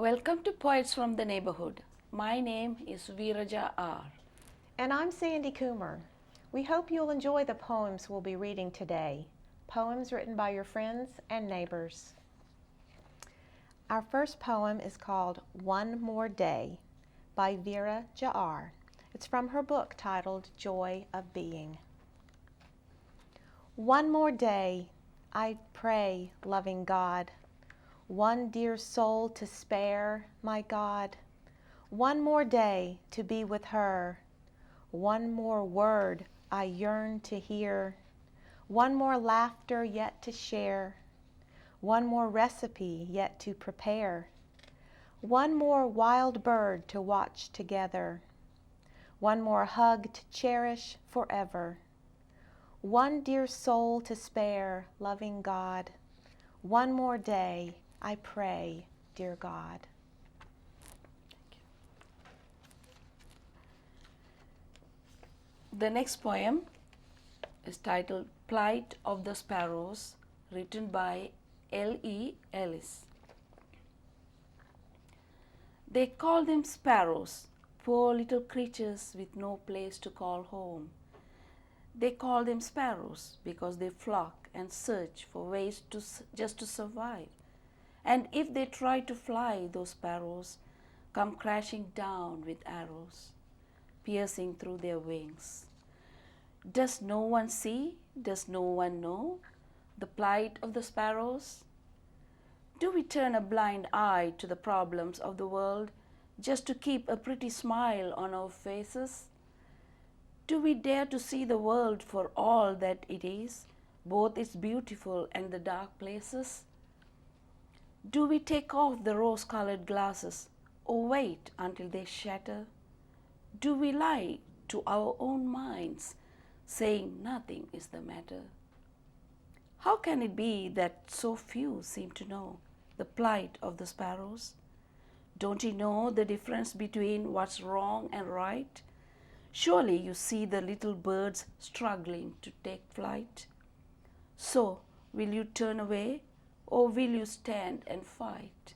Welcome to Poets from the Neighborhood. My name is VeerajaR. And I'm Sandy Coomer. We hope you'll enjoy the poems we'll be reading today, poems written by your friends and neighbors. Our first poem is called One More Day by VeerajaR. It's from her book titled Joy of Being. One more day, I pray, loving God, one dear soul to spare, my God, one more day to be with her, one more word I yearn to hear, one more laughter yet to share, one more recipe yet to prepare, one more wild bird to watch together, one more hug to cherish forever, one dear soul to spare, loving God, one more day, I pray, dear God. The next poem is titled Plight of the Sparrows, written by Ellis. They call them sparrows, poor little creatures with no place to call home. They call them sparrows because they flock and search for ways just to survive. And if they try to fly, those sparrows come crashing down with arrows, piercing through their wings. Does no one see? Does no one know the plight of the sparrows? Do we turn a blind eye to the problems of the world just to keep a pretty smile on our faces? Do we dare to see the world for all that it is, both its beautiful and the dark places? Do we take off the rose-colored glasses or wait until they shatter? Do we lie to our own minds, saying nothing is the matter? How can it be that so few seem to know the plight of the sparrows? Don't you know the difference between what's wrong and right? Surely you see the little birds struggling to take flight. So, will you turn away or will you stand and fight?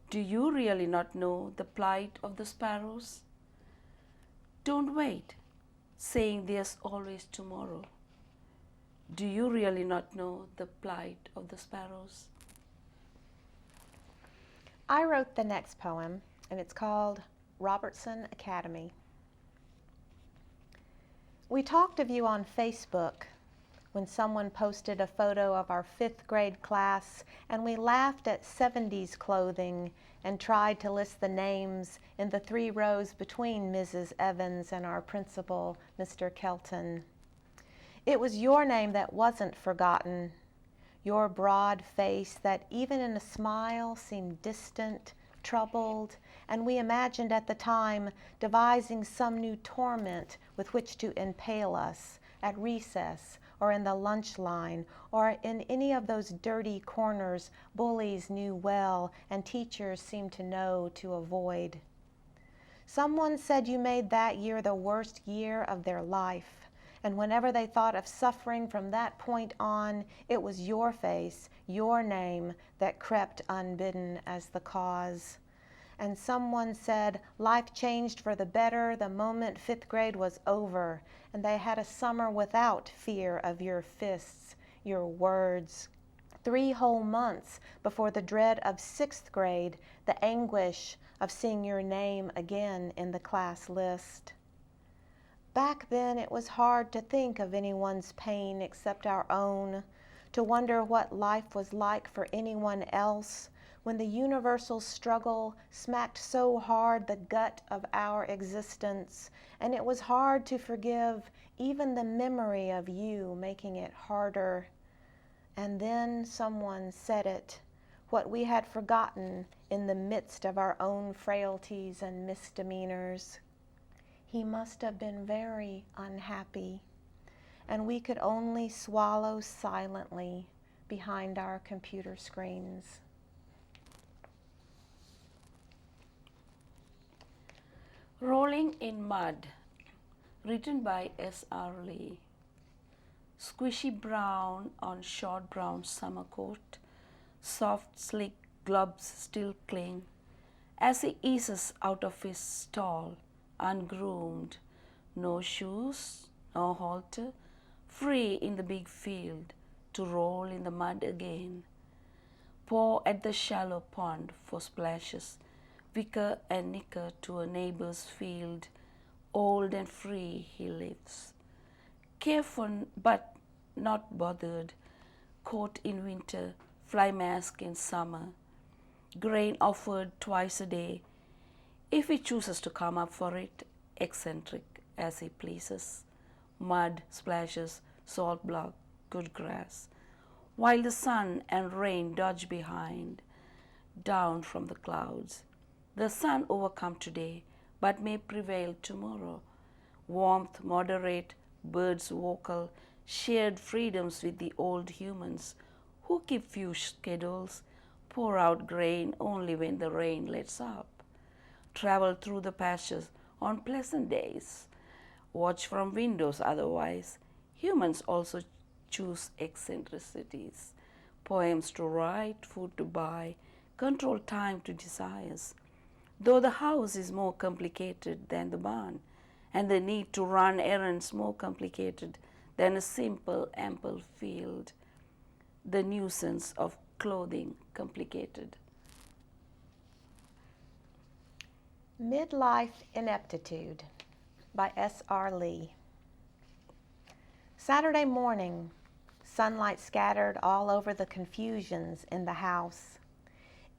Do you really not know the plight of the sparrows? Don't wait, saying there's always tomorrow. Do you really not know the plight of the sparrows? I wrote the next poem, and it's called Robertson Academy. We talked of you on Facebook when someone posted a photo of our 5th grade class, and we laughed at 70s clothing and tried to list the names in the 3 rows between Mrs. Evans and our principal, Mr. Kelton. It was your name that wasn't forgotten, your broad face that even in a smile seemed distant, troubled, and we imagined at the time devising some new torment with which to impale us at recess or in the lunch line or in any of those dirty corners bullies knew well and teachers seemed to know to avoid. Someone said you made that year the worst year of their life, and whenever they thought of suffering from that point on, it was your face, your name, that crept unbidden as the cause. And someone said life changed for the better the moment 5th grade was over, and they had a summer without fear of your fists, your words. 3 whole months before the dread of 6th grade, the anguish of seeing your name again in the class list. Back then it was hard to think of anyone's pain except our own, to wonder what life was like for anyone else when the universal struggle smacked so hard the gut of our existence, and it was hard to forgive even the memory of you making it harder. And then someone said it, what we had forgotten in the midst of our own frailties and misdemeanors. He must have been very unhappy, and we could only swallow silently behind our computer screens. Rolling in Mud, written by S.R. Lee. Squishy brown on short brown summer coat, soft slick gloves still cling, as he eases out of his stall, ungroomed, no shoes, no halter, free in the big field to roll in the mud again. Paw at the shallow pond for splashes, wicker and nicker to a neighbor's field, old and free he lives. Careful but not bothered, coat in winter, fly mask in summer, grain offered twice a day, if he chooses to come up for it, eccentric as he pleases, mud splashes, salt block, good grass, while the sun and rain dodge behind, down from the clouds. The sun overcome today, but may prevail tomorrow. Warmth moderate, birds vocal, shared freedoms with the old humans, who keep few schedules, pour out grain only when the rain lets up, travel through the pastures on pleasant days, watch from windows otherwise. Humans also choose eccentricities, poems to write, food to buy, control time to desires. Though the house is more complicated than the barn, and the need to run errands more complicated than a simple ample field, the nuisance of clothing complicated. Midlife Ineptitude by S.R. Lee. Saturday morning, sunlight scattered all over the confusions in the house.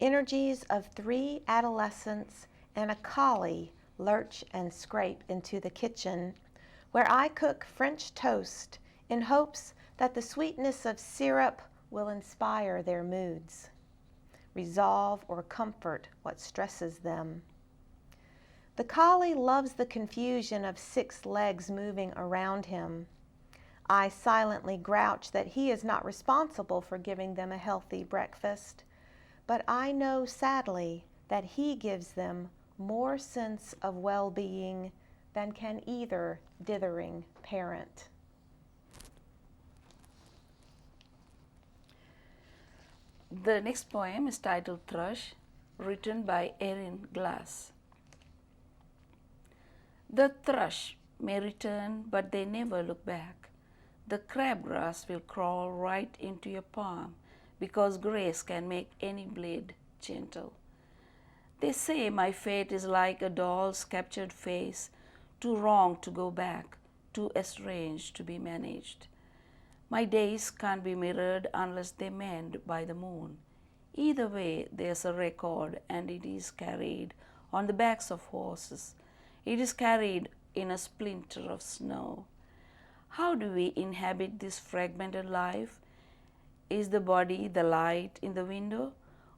Energies of 3 adolescents and a collie lurch and scrape into the kitchen, where I cook French toast in hopes that the sweetness of syrup will inspire their moods, resolve or comfort what stresses them. The collie loves the confusion of 6 legs moving around him. I silently grouch that he is not responsible for giving them a healthy breakfast, but I know sadly that he gives them more sense of well-being than can either dithering parent. The next poem is titled Thrush, written by Erin Glass. The thrush may return, but they never look back. The crabgrass will crawl right into your palm, because grace can make any blade gentle. They say my fate is like a doll's captured face, too wrong to go back, too estranged to be managed. My days can't be mirrored unless they mend by the moon. Either way, there's a record, and it is carried on the backs of horses. It is carried in a splinter of snow. How do we inhabit this fragmented life? Is the body the light in the window,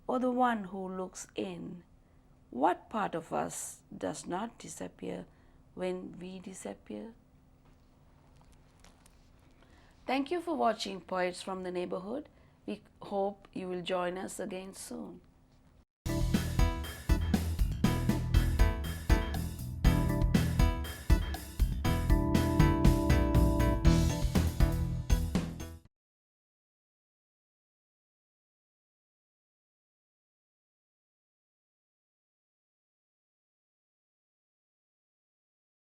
or the one who looks in? What part of us does not disappear when we disappear? Thank you for watching Poets from the Neighborhood. We hope you will join us again soon.